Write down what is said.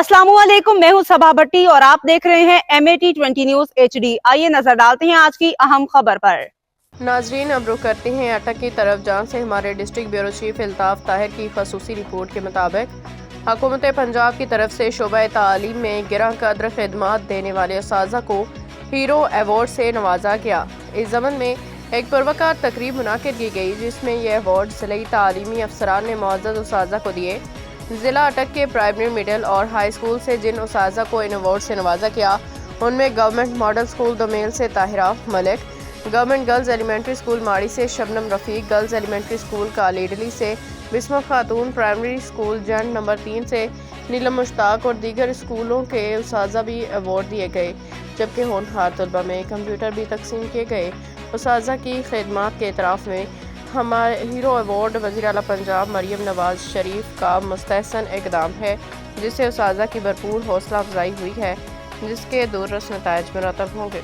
अस्सलामुअलैकुम, मैं हूं सबा भट्टी और आप देख रहे हैं MAT20 न्यूज HD। आइए नजर डालते हैं आज की अहम खबर पर। नाजरीन, अब रुख करते हैं अटक की तरफ, जहां से हमारे district bureau chief Altaf Tahir की खसूसी रिपोर्ट के मुताबिक हुकूमत पंजाब की तरफ से शोबा तालीम में गिरह कदर खिदमात देने वाले उस्ताज़ा को हीरो अवार्ड से नवाजा गया। इस ज़मन में एक पुरवकार तकरीब मुनाकिद की गई, जिसमें यह अवार्ड ज़िला तालीमी अफसरान ने मुअज़्ज़ज़ उस्ताज़ा को दिए। ज़िला अटक के प्राइमरी, मिडिल और हाई स्कूल से जिन उस्ताज़ा को इन अवार्ड से नवाजा गया, उनमें गवर्नमेंट मॉडल स्कूल दोमेल से Tahira Malik, government girls elementary school Mari से Shabnam Rafiq, girls elementary school Kalidali से बिस्मत खातून, प्राइमरी स्कूल जंड नंबर 3 से नीलम मुश्ताक और दीगर स्कूलों के उस्ताज़ा भी अवार्ड दिए गए, जबकि होनहार तलबा में कंप्यूटर भी तकसीम किए गए। उस्ताज़ा की खिदमात के इतराफ़ में हमारे हीरो अवार्ड वज़ीर आला पंजाब मरियम नवाज शरीफ का मुस्तहसन इक़दाम है, जिससे उस्ताज़ा की भरपूर हौसला अफजाई हुई है, जिसके दूररस नताइज मुरतब होंगे।